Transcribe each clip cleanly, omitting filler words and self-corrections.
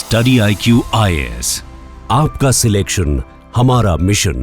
Study IQ IAS, आपका selection हमारा mission.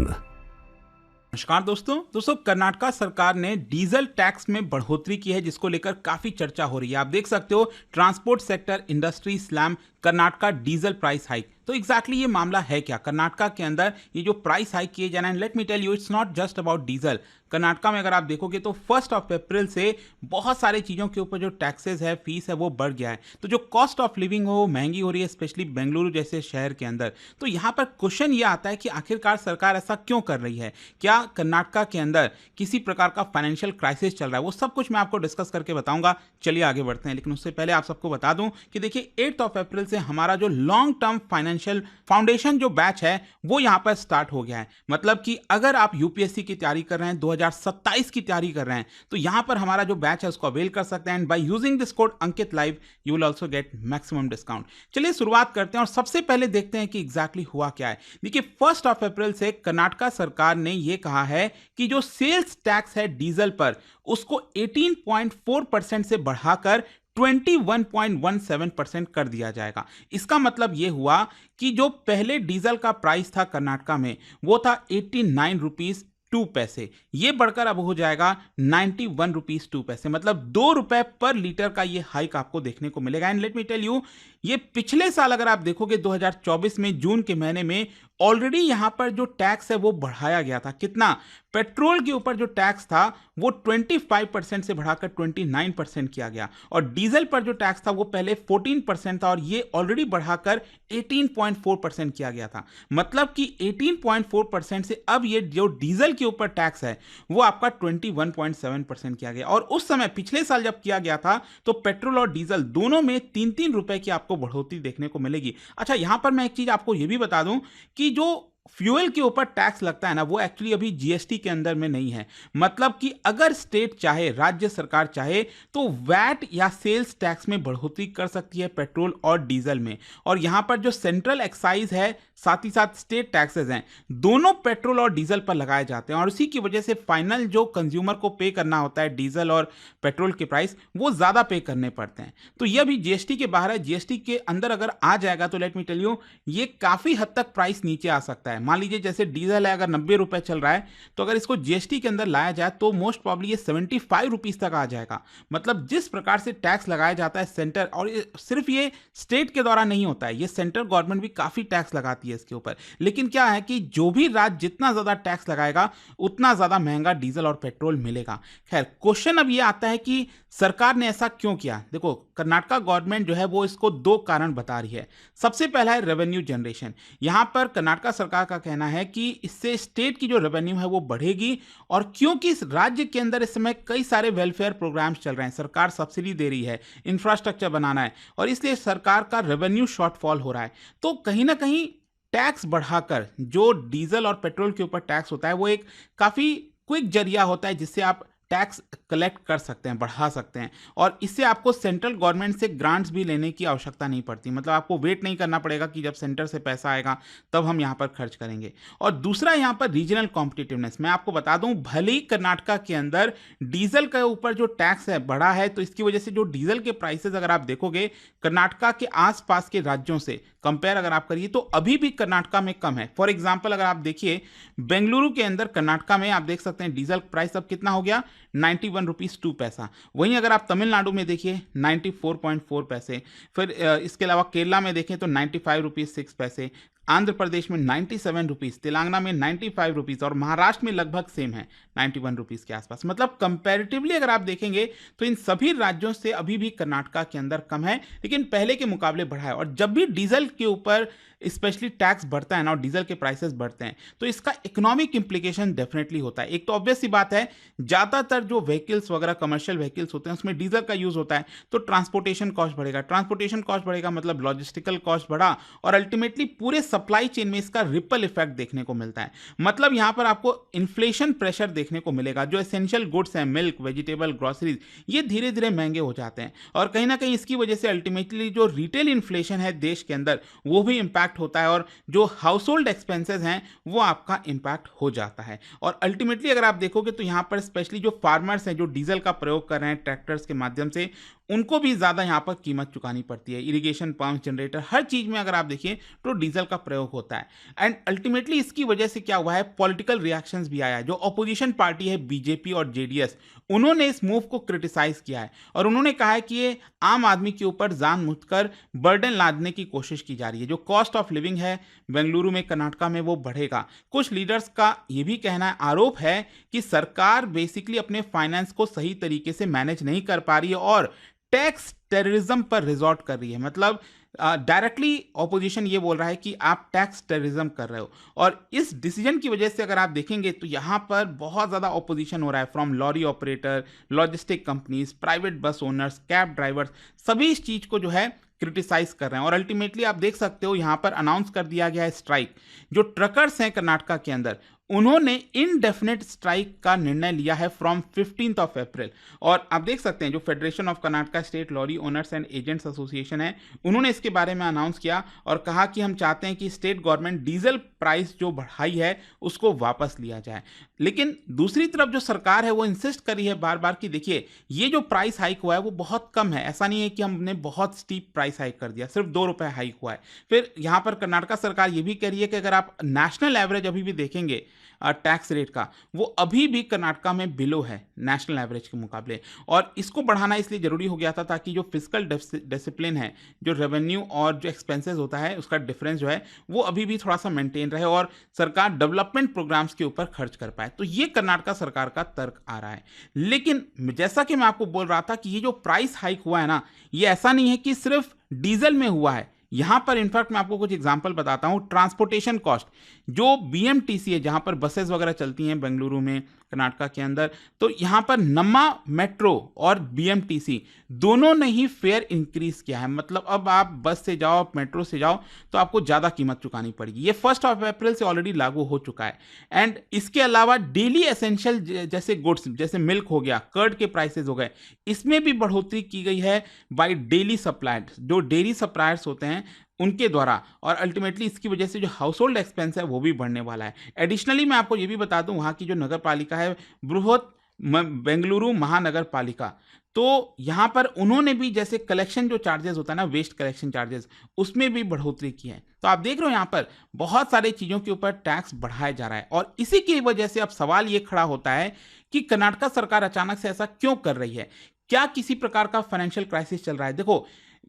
नमस्कार दोस्तों कर्नाटका सरकार ने डीजल टैक्स में बढ़ोतरी की है, जिसको लेकर काफी चर्चा हो रही है। आप देख सकते हो transport sector industry slam Karnataka diesel price hike. तो एग्जैक्टली ये मामला है क्या? कर्नाटका के अंदर ये जो प्राइस हाइक किए जा रहे हैं, let me tell you, it's not just about diesel. Karnataka में अगर आप देखोगे तो 1 अप्रैल से बहुत सारे चीज़ों के ऊपर जो टैक्सेस है, फीस है, वो बढ़ गया है। तो जो कॉस्ट ऑफ लिविंग हो वो महंगी हो रही है, स्पेशली बेंगलुरु जैसे शहर के अंदर। तो यहाँ पर क्वेश्चन ये आता है कि आखिरकार सरकार ऐसा क्यों कर रही है? क्या कर्नाटका के अंदर किसी प्रकार का फाइनेंशियल क्राइसिस चल रहा है? वो सब कुछ मैं आपको डिस्कस करके बताऊंगा। चलिए आगे बढ़ते हैं, लेकिन उससे पहले आप सबको बता दूं कि देखिए 8 अप्रैल से हमारा जो लॉन्ग टर्म फाइनेंशियल फाउंडेशन जो बैच है वो यहाँ पर स्टार्ट हो गया है। मतलब कि अगर आप यूपीएससी की तैयारी कर रहे हैं, 2027 की तैयारी कर रहे हैं, तो यहाँ पर हमारा जो बैच है उसको अवेल कर सकते हैं। And by using this code Ankit live you will also get maximum discount. चलिए शुरुआत करते हैं और सबसे पहले देखते हैं कि एग्जैक्टली हुआ क्या है। देखिए 1 अप्रैल से कर्नाटका सरकार ने यह कहा है कि जो सेल्स टैक्स है डीजल पर, उसको 18.4% से बढ़ाकर 21.17% कर दिया जाएगा। इसका मतलब यह हुआ कि जो पहले डीजल का प्राइस था कर्नाटका में वो था 89 रुपीज 2 पैसे, ये बढ़कर अब हो जाएगा 91 रुपीज 2 पैसे। मतलब 2 रुपए पर लीटर का ये हाइक आपको देखने को मिलेगा। And let me tell you, ये पिछले साल अगर आप देखोगे 2024 में जून के महीने में ऑलरेडी यहां पर जो टैक्स है वो बढ़ाया गया था। कितना? पेट्रोल के ऊपर जो टैक्स था वो 25% से बढ़ाकर 29% किया गया, और डीजल पर जो टैक्स था वो पहले 14% था और ये ऑलरेडी बढ़ाकर 18.4% किया गया था। मतलब कि 18.4% से अब ये जो डीजल के ऊपर टैक्स है वो आपका 21.7% किया गया। और उस समय पिछले साल जब किया गया था तो पेट्रोल और डीजल दोनों में 3-3 रुपए की आपको बढ़ोतरी देखने को मिलेगी। अच्छा, यहां पर मैं एक चीज आपको यह भी बता दूं कि जो फ्यूल के ऊपर टैक्स लगता है ना, वो एक्चुअली अभी जीएसटी के अंदर में नहीं है। मतलब कि अगर स्टेट चाहे, राज्य सरकार चाहे, तो वैट या सेल्स टैक्स में बढ़ोतरी कर सकती है पेट्रोल और डीजल में। और यहां पर जो सेंट्रल एक्साइज है, साथ ही साथ स्टेट टैक्सेस हैं, दोनों पेट्रोल और डीजल पर लगाए जाते हैं। और उसी की वजह से फाइनल जो कंज्यूमर को पे करना होता है डीजल और पेट्रोल के प्राइस, वो ज्यादा पे करने पड़ते हैं। तो यह भी जीएसटी के बाहर है। जीएसटी के अंदर अगर आ जाएगा तो लेट मी टेल यू, ये काफी हद तक प्राइस नीचे आ सकता है। मान लीजिए जैसे डीजल है अगर 90 रुपए चल रहा है, तो अगर इसको जीएसटी के अंदर लाया जाए तो मोस्ट प्रॉब्ली ये 75 रुपीज तक आ जाएगा। मतलब जिस प्रकार से टैक्स लगाया जाता है सेंटर, और सिर्फ ये स्टेट के द्वारा नहीं होता है, ये सेंट्रल गवर्नमेंट भी काफी टैक्स लगाती है इसके ऊपर। लेकिन क्या है कि जो भी राज्य जितना ज्यादा टैक्स लगाएगा उतना ज्यादा महंगा डीजल और पेट्रोल मिलेगा। खैर, क्वेश्चन अब ये आता है कि सरकार ने ऐसा क्यों किया? देखो, कर्नाटका गवर्नमेंट जो है वो इसको 2 कारण बता रही है। सबसे पहला है रेवेन्यू जनरेशन। यहां पर कर्नाटका सरकार का कहना है कि इससे स्टेट की जो रेवेन्यू है वो बढ़ेगी, और क्योंकि इस राज्य के अंदर इस समय कई सारे वेलफेयर प्रोग्राम्स चल रहे हैं, सरकार सब्सिडी दे रही है, इंफ्रास्ट्रक्चर बनाना है, और इसलिए सरकार का रेवेन्यू शॉर्टफॉल हो रहा है। तो कहीं ना कहीं टैक्स बढ़ाकर जो डीजल और पेट्रोल के ऊपर टैक्स होता है वो एक काफी क्विक जरिया होता है जिससे आप टैक्स कलेक्ट कर सकते हैं, बढ़ा सकते हैं। और इससे आपको सेंट्रल गवर्नमेंट से ग्रांट्स भी लेने की आवश्यकता नहीं पड़ती। मतलब आपको वेट नहीं करना पड़ेगा कि जब सेंटर से पैसा आएगा तब हम यहाँ पर खर्च करेंगे। और दूसरा यहाँ पर रीजनल कॉम्पिटिटिवनेस। मैं आपको बता दूं, भले ही कर्नाटका के अंदर डीजल के ऊपर जो टैक्स है बढ़ा है, तो इसकी वजह से जो डीजल के प्राइसेस अगर आप देखोगे कर्नाटका के आसपास के राज्यों से कंपेयर अगर आप करिए तो अभी भी कर्नाटका में कम है। फॉर एग्जाम्पल अगर आप देखिए बेंगलुरु के अंदर कर्नाटका में आप देख सकते हैं डीजल प्राइस अब कितना हो गया, 91 रुपीज 2 पैसा। वहीं अगर आप तमिलनाडु में देखिए 94.4 पैसे, फिर इसके अलावा केरला में देखें तो 95 रुपीज 6 पैसे, आंध्र प्रदेश में 97 रुपीज, तेलंगाना में 95 रुपीज, और महाराष्ट्र में लगभग सेम है 91 रुपीज के आसपास। मतलब कंपैरेटिवली अगर आप देखेंगे तो इन सभी राज्यों से अभी भी कर्नाटका के अंदर कम है, लेकिन पहले के मुकाबले बढ़ा है। और जब भी डीजल के ऊपर स्पेशली टैक्स बढ़ता है ना और डीजल के प्राइसेस बढ़ते हैं तो इसका इकोनॉमिक इंप्लीकेशन डेफिनेटली होता है। एक तो ऑब्वियस सी बात है, ज्यादातर जो व्हीकल्स वगैरह कमर्शियल व्हीकल्स होते हैं उसमें डीजल का यूज होता है, तो ट्रांसपोर्टेशन कॉस्ट बढ़ेगा। ट्रांसपोर्टेशन कॉस्ट बढ़ेगा मतलब लॉजिस्टिकल कॉस्ट बढ़ा, और अल्टीमेटली पूरे सप्लाई चेन में इसका रिपल इफेक्ट देखने को मिलता है। मतलब यहां पर आपको इन्फ्लेशन प्रेशर देखने को मिलेगा। जो एसेंशियल गुड्स हैं, मिल्क, वेजिटेबल, ग्रोसरीज, ये धीरे धीरे महंगे हो जाते हैं, और कहीं ना कहीं इसकी वजह से अल्टीमेटली जो रिटेल इन्फ्लेशन है देश के अंदर वो भी इंपैक्ट होता है, और जो हाउस होल्ड एक्सपेंसेस हैं वो आपका इंपैक्ट हो जाता है। और अल्टीमेटली अगर आप देखोगे तो यहां पर स्पेशली जो फार्मर्स हैं जो डीजल का प्रयोग कर रहे हैं ट्रैक्टर्स के माध्यम से, उनको भी ज़्यादा यहाँ पर कीमत चुकानी पड़ती है। इरिगेशन पंप, जनरेटर, हर चीज़ में अगर आप देखिए तो डीजल का प्रयोग होता है। एंड अल्टीमेटली इसकी वजह से क्या हुआ है, पॉलिटिकल रिएक्शंस भी आया है। जो अपोजिशन पार्टी है बीजेपी और जेडीएस, उन्होंने इस मूव को क्रिटिसाइज किया है और उन्होंने कहा है कि ये आम आदमी के ऊपर जान मुझ कर बर्डन लादने की कोशिश की जा रही है। जो कॉस्ट ऑफ लिविंग है बेंगलुरु में, कर्नाटका में, वो बढ़ेगा। कुछ लीडर्स का ये भी कहना है, आरोप है कि सरकार बेसिकली अपने फाइनेंस को सही तरीके से मैनेज नहीं कर पा रही है और टैक्स टेररिज्म पर रिजॉर्ट कर रही है। मतलब डायरेक्टली ऑपोजिशन ये बोल रहा है कि आप टैक्स टेररिज्म कर रहे हो और इस डिसीजन की वजह से अगर आप देखेंगे तो यहाँ पर बहुत ज़्यादा ऑपोजिशन हो रहा है from lorry operator, logistic companies, private bus owners, cab drivers, सभी इस चीज़ को जो है क्रिटिसाइज कर रहे हैं। और अल्टीमेटली आप देख सकते हो यहाँ पर अनाउंस कर दिया गया है स्ट्राइक। जो ट्रकर्स हैं कर्नाटका के अंदर, उन्होंने इनडेफिनेट स्ट्राइक का निर्णय लिया है फ्रॉम 15 अप्रैल। और आप देख सकते हैं जो federation of Karnataka state lorry owners and agents association है, उन्होंने इसके बारे में अनाउंस किया और कहा कि हम चाहते हैं कि स्टेट गवर्नमेंट डीजल प्राइस जो बढ़ाई है उसको वापस लिया जाए। लेकिन दूसरी तरफ जो सरकार है वो इंसिस्ट करी है बार बार कि देखिए ये जो प्राइस हाइक हुआ है वो बहुत कम है, ऐसा नहीं है कि हमने बहुत स्टीप प्राइस हाइक कर दिया, सिर्फ 2 रुपए हाइक हुआ है। फिर यहाँ पर कर्नाटका सरकार ये भी कह रही है कि अगर आप नेशनल एवरेज अभी भी देखेंगे टैक्स रेट का, वो अभी भी कर्नाटका में बिलो है नेशनल एवरेज के मुकाबले। और इसको बढ़ाना इसलिए जरूरी हो गया था ताकि जो फिजिकल डिसिप्लिन है, जो रेवेन्यू और जो एक्सपेंसेस होता है उसका डिफरेंस जो है वो अभी भी थोड़ा सा मेंटेन रहे और सरकार डेवलपमेंट प्रोग्राम्स के ऊपर खर्च कर पाए। तो ये कर्नाटका सरकार का तर्क आ रहा है। लेकिन जैसा कि मैं आपको बोल रहा था कि ये जो प्राइस हाइक हुआ है ना, ये ऐसा नहीं है कि सिर्फ डीजल में हुआ है। यहां पर इनफैक्ट मैं आपको कुछ एग्जांपल बताता हूं। ट्रांसपोर्टेशन कॉस्ट, जो बीएमटीसी है जहां पर बसेस वगैरह चलती हैं बेंगलुरु में, कर्नाटका के अंदर, तो यहां पर नम्मा मेट्रो और बीएमटीसी दोनों ने ही फेयर इंक्रीज किया है। मतलब अब आप बस से जाओ, मेट्रो से जाओ तो आपको ज्यादा कीमत चुकानी पड़ेगी। ये 1 अप्रैल से ऑलरेडी लागू हो चुका है। एंड इसके अलावा डेली एसेंशियल जैसे गुड्स, जैसे मिल्क हो गया, कर्ड के प्राइसेस हो गए, इसमें भी बढ़ोतरी की गई है बाय डेली सप्लायर्स, जो डेयरी सप्लायर्स होते हैं उनके द्वारा। और अल्टीमेटली इसकी वजह से जो हाउस होल्ड एक्सपेंस है वो भी बढ़ने वाला है। एडिशनली मैं आपको ये भी बता दूं, वहाँ की जो नगर पालिका है बृहत बेंगलुरु महानगर पालिका, तो यहाँ पर उन्होंने भी जैसे कलेक्शन जो चार्जेस होता है ना, वेस्ट कलेक्शन चार्जेस, उसमें भी बढ़ोतरी की है। तो आप देख रहे हो यहाँ पर बहुत सारी चीज़ों के ऊपर टैक्स बढ़ाया जा रहा है और इसी की वजह से अब सवाल ये खड़ा होता है कि कर्नाटका सरकार अचानक से ऐसा क्यों कर रही है। क्या किसी प्रकार का फाइनेंशियल क्राइसिस चल रहा है? देखो,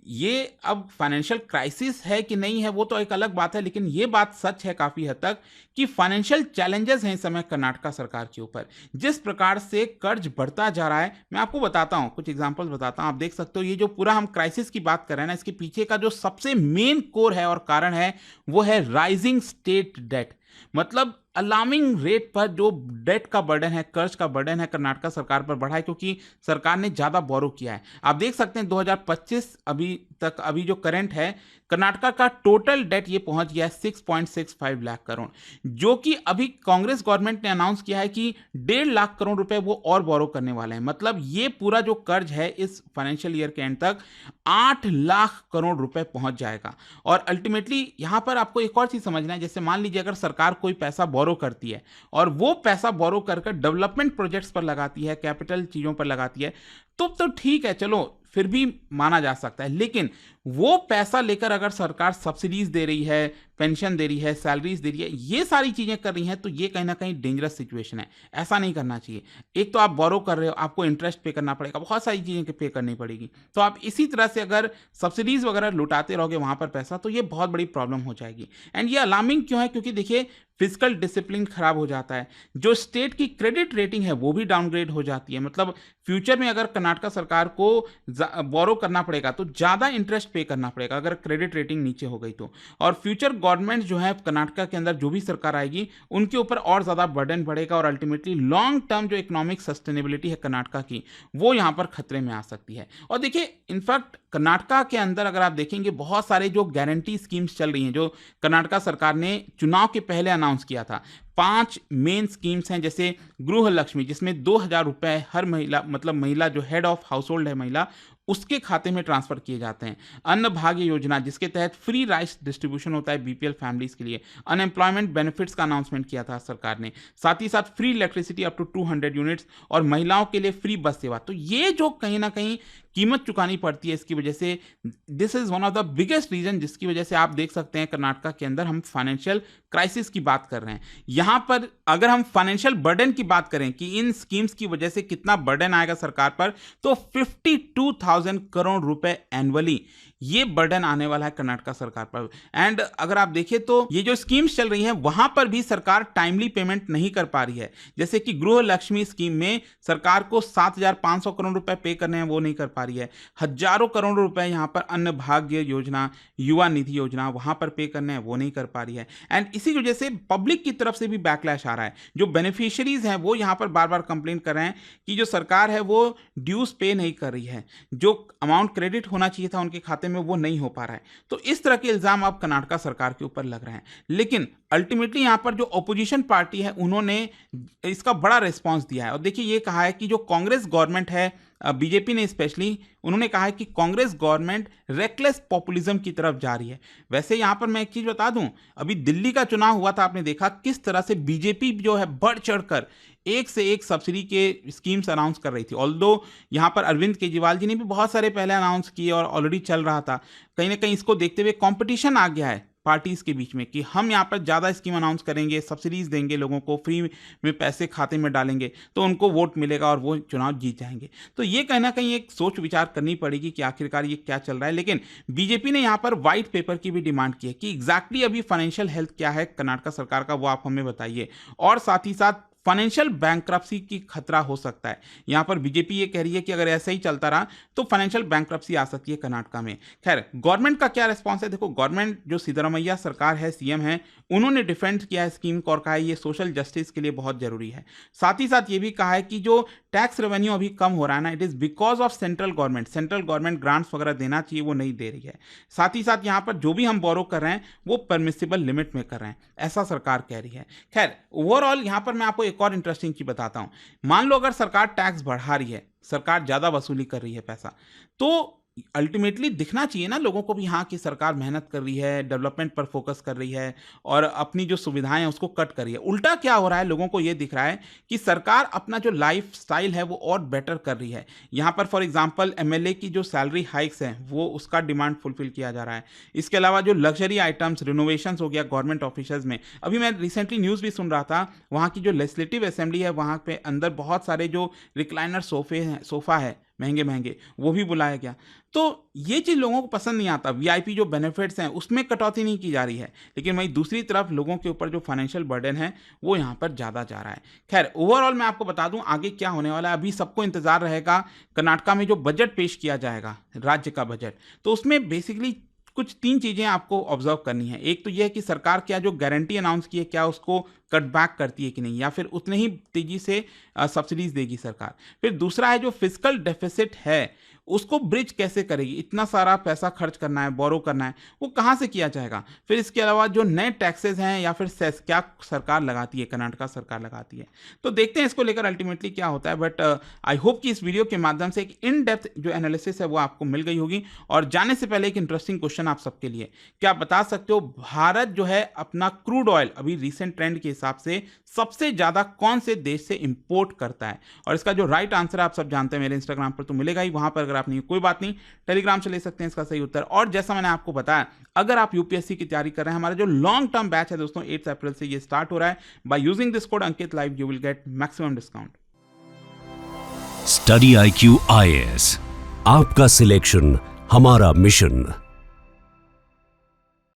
ये अब फाइनेंशियल क्राइसिस है कि नहीं है वो तो एक अलग बात है, लेकिन ये बात सच है काफी हद तक कि फाइनेंशियल चैलेंजेस हैं इस समय कर्नाटका सरकार के ऊपर। जिस प्रकार से कर्ज बढ़ता जा रहा है, मैं आपको बताता हूं, कुछ एग्जांपल्स बताता हूं। आप देख सकते हो ये जो पूरा हम क्राइसिस की बात कर रहे हैं ना, इसके पीछे का जो सबसे मेन कोर है और कारण है वो है राइजिंग स्टेट डेट। मतलब अलार्मिंग रेट पर जो डेट का बर्डन है, कर्ज का बर्डन है, कर्नाटका सरकार पर बढ़ा है क्योंकि सरकार ने ज्यादा बोरो किया है। आप देख सकते हैं 2025 अभी जो करंट है, कर्नाटका का टोटल डेट ये पहुंच गया है 6.65 लाख करोड़, जो कि अभी कांग्रेस गवर्नमेंट ने अनाउंस किया है कि 1.5 लाख करोड़ रुपए वो और बोरो करने वाले हैं। मतलब ये पूरा जो कर्ज है इस फाइनेंशियल ईयर के एंड तक 8 लाख करोड़ रुपए पहुंच जाएगा। और अल्टीमेटली यहां पर आपको एक और चीज समझना है, जैसे मान लीजिए अगर सरकार कोई पैसा बोरो करती है और वो पैसा बोरो कर डेवलपमेंट प्रोजेक्ट्स पर लगाती है, कैपिटल चीजों पर लगाती है, तो ठीक है, चलो फिर भी माना जा सकता है। लेकिन वो पैसा लेकर अगर सरकार सब्सिडीज दे रही है, पेंशन दे रही है, सैलरीज दे रही है, ये सारी चीजें कर रही हैं, तो ये कहीं ना कहीं डेंजरस सिचुएशन है। ऐसा नहीं करना चाहिए। एक तो आप बोरो कर रहे हो, आपको इंटरेस्ट पे करना पड़ेगा, बहुत सारी चीजें पे करनी पड़ेगी। तो आप इसी तरह से अगर सब्सिडीज वगैरह लुटाते रहोगे वहां पर पैसा, तो ये बहुत बड़ी प्रॉब्लम हो जाएगी। एंड ये अलार्मिंग क्यों है? क्योंकि देखिए फिजिकल डिसिप्लिन खराब हो जाता है, जो स्टेट की क्रेडिट रेटिंग है वो भी डाउनग्रेड हो जाती है। मतलब फ्यूचर में अगर कर्नाटका सरकार को बोरो करना पड़ेगा तो ज्यादा इंटरेस्ट पे करना पड़ेगा अगर क्रेडिट रेटिंग नीचे हो गई तो। और फ्यूचर गवर्नमेंट जो है कर्नाटका के अंदर जो भी सरकार आएगी उनके ऊपर और ज्यादा बर्डन बढ़ेगा और अल्टीमेटली लॉन्ग टर्म जो इकोनॉमिक सस्टेनेबिलिटी है कर्नाटका की, वो यहां पर खतरे में आ सकती है। और देखिए इनफैक्ट कर्नाटका के अंदर अगर आप देखेंगे बहुत सारे जो गारंटी स्कीम्स चल रही हैं, जो कर्नाटका सरकार ने चुनाव के पहले अनाउंस किया था। 5 मेन स्कीम्स हैं, जैसे गृह लक्ष्मी, जिसमें 2000 रुपए हर महिला, मतलब महिला जो हेड ऑफ हाउस होल्ड है महिला, उसके खाते में ट्रांसफर किए जाते हैं। अन्न भाग्य योजना, जिसके तहत फ्री राइस डिस्ट्रीब्यूशन होता है बीपीएल फैमिलीज के लिए। अनएम्प्लॉयमेंट बेनिफिट्स का अनाउंसमेंट किया था सरकार ने। साथ ही साथ free electricity up to 200 units और महिलाओं के लिए फ्री बस सेवा। तो ये जो कहीं ना कहीं कीमत चुकानी पड़ती है इसकी वजह से। This is one of the biggest reason जिसकी वजह से आप देख सकते हैं कर्नाटका के अंदर हम फाइनेंशियल क्राइसिस की बात कर रहे हैं। यहां पर अगर हम फाइनेंशियल बर्डन की बात करें कि इन स्कीम्स की वजह से कितना बर्डन आएगा सरकार पर, तो 52,000 करोड़ रुपए एनुअली ये बर्डन आने वाला है कर्नाटका सरकार पर। एंड अगर आप देखें तो ये जो स्कीम्स चल रही हैं वहां पर भी सरकार टाइमली पेमेंट नहीं कर पा रही है। जैसे कि गृह लक्ष्मी स्कीम में सरकार को 7,500 करोड़ रुपए पे करने हैं, वो नहीं कर पा रही है। हजारों करोड़ रुपए यहां पर अन्न भाग्य योजना, युवा निधि योजना, वहां पर पे करने हैं, वो नहीं कर पा रही है। एंड इसी वजह से पब्लिक की तरफ से भी बैकलैश आ रहा है। जो बेनिफिशियरीज हैं वो यहां पर बार बार कंप्लेन कर रहे हैं कि जो सरकार है वो ड्यूज पे नहीं कर रही है, जो अमाउंट क्रेडिट होना चाहिए था उनके खाते में वो नहीं हो पा रहा है। तो इस तरह के इल्जाम अब कर्नाटका सरकार के ऊपर लग रहे हैं। लेकिन अल्टीमेटली यहां पर जो ऑपोजिशन पार्टी है उन्होंने इसका बड़ा रिस्पांस दिया है और देखिए ये कहा है कि जो कांग्रेस गवर्नमेंट है, बीजेपी ने स्पेशली, उन्होंने कहा है कि कांग्रेस गवर्नमेंट रेकलेस पॉपुलिज्म की तरफ जा रही है। वैसे यहां पर मैं एक चीज बता दूं, अभी दिल्ली का चुनाव हुआ था, आपने देखा किस तरह से बीजेपी जो है बढ़ चढ़कर एक से एक सब्सिडी के स्कीम्स अनाउंस कर रही थी। ऑल्दो यहां पर अरविंद केजरीवाल जी ने भी बहुत सारे पहले अनाउंस किए और ऑलरेडी चल रहा था। कहीं ना कहीं इसको देखते हुए कंपटीशन आ गया है पार्टीज के बीच में कि हम यहाँ पर ज़्यादा स्कीम अनाउंस करेंगे, सब्सिडीज देंगे, लोगों को फ्री में पैसे खाते में डालेंगे तो उनको वोट मिलेगा और वो चुनाव जीत जाएंगे। तो ये कहीं ना कहीं एक सोच विचार करनी पड़ेगी कि आखिरकार ये क्या चल रहा है। लेकिन बीजेपी ने यहाँ पर व्हाइट पेपर की भी डिमांड की है कि एग्जैक्टली अभी फाइनेंशियल हेल्थ क्या है कर्नाटका सरकार का, वो आप हमें बताइए। और साथ ही साथ फाइनेंशियल बैंक्रप्सी की खतरा हो सकता है। यहां पर बीजेपी ये कह रही है कि अगर ऐसा ही चलता रहा तो फाइनेंशियल बैंक्रप्सी आ सकती है कर्नाटका में। खैर, गवर्नमेंट का क्या रिस्पांस है? देखो, गवर्नमेंट जो सिद्धरामैया सरकार है, सीएम है, उन्होंने डिफेंड किया है स्कीम को और कहा है ये सोशल जस्टिस के लिए बहुत जरूरी है। साथ ही साथ ये भी कहा है कि जो टैक्स रेवेन्यू अभी कम हो रहा है ना, it is because of central government grants वगैरह देना चाहिए, वो नहीं दे रही है। साथ ही साथ यहाँ पर जो भी हम बोरो कर रहे हैं वो परमिसिबल लिमिट में कर रहे हैं, ऐसा सरकार कह रही है। खैर, ओवरऑल यहाँ पर मैं आपको एक और इंटरेस्टिंग चीज बताता हूं। मान लो अगर सरकार टैक्स बढ़ा रही है, सरकार ज्यादा वसूली कर रही है पैसा, तो अल्टीमेटली दिखना चाहिए ना लोगों को भी हाँ कि सरकार मेहनत कर रही है, डेवलपमेंट पर फोकस कर रही है और अपनी जो सुविधाएं हैं उसको कट कर रही है। उल्टा क्या हो रहा है, लोगों को ये दिख रहा है कि सरकार अपना जो लाइफ स्टाइल है वो और बेटर कर रही है। यहाँ पर फॉर एग्जांपल एमएलए की जो सैलरी हाइक्स हैं वो उसका डिमांड फुलफिल किया जा रहा है। इसके अलावा जो लग्जरी आइटम्स, रिनोवेशंस हो गया गवर्नमेंट ऑफिसर्स में। अभी मैं रिसेंटली न्यूज़ भी सुन रहा था, वहाँ की जो लेजिस्लेटिव असेंबली है वहाँ पे अंदर बहुत सारे जो रिक्लाइनर सोफा है महंगे महंगे, वो भी बुलाया गया। तो ये चीज़ लोगों को पसंद नहीं आता। वीआईपी जो बेनिफिट्स हैं उसमें कटौती नहीं की जा रही है, लेकिन वहीं दूसरी तरफ लोगों के ऊपर जो फाइनेंशियल बर्डन है वो यहाँ पर ज़्यादा जा रहा है। खैर, ओवरऑल मैं आपको बता दूं आगे क्या होने वाला है। अभी सबको इंतजार रहेगा कर्नाटका में जो बजट पेश किया जाएगा, राज्य का बजट, तो उसमें बेसिकली कुछ 3 चीज़ें आपको ऑब्जर्व करनी है। एक तो यह है कि सरकार क्या जो गारंटी अनाउंस की है क्या उसको कट बैक करती है कि नहीं, या फिर उतने ही तेजी से सब्सिडीज देगी सरकार। फिर दूसरा है जो फिस्कल डेफिसिट है उसको ब्रिज कैसे करेगी, इतना सारा पैसा खर्च करना है, बोरो करना है, वो कहाँ से किया जाएगा। फिर इसके अलावा जो नए टैक्सेस हैं या फिर सेस क्या सरकार लगाती है, कर्नाटका सरकार लगाती है। तो देखते हैं इसको लेकर अल्टीमेटली क्या होता है। बट आई होप कि इस वीडियो के माध्यम से एक इन डेप्थ जो एनालिसिस है वो आपको मिल गई होगी। और जाने से पहले एक इंटरेस्टिंग क्वेश्चन आप सबके लिए, क्या आप बता सकते हो भारत जो है अपना क्रूड ऑयल अभी रिसेंट ट्रेंड के हिसाब से सबसे ज्यादा कौन से देश से इंपोर्ट करता है? और इसका जो राइट आंसर आप सब जानते हैं मेरे इंस्टाग्राम पर तो मिलेगा ही, वहां पर अगर आप नहीं, कोई बात नहीं, टेलीग्राम से ले सकते हैं इसका सही उत्तर। और जैसा मैंने आपको बताया, अगर आप यूपीएससी की तैयारी कर रहे हैं, हमारा जो लॉन्ग टर्म बैच है दोस्तों 8 अप्रैल से ये स्टार्ट हो रहा है। By using this code Ankit live you will get maximum discount. Study IQ IAS, आपका सिलेक्शन हमारा मिशन।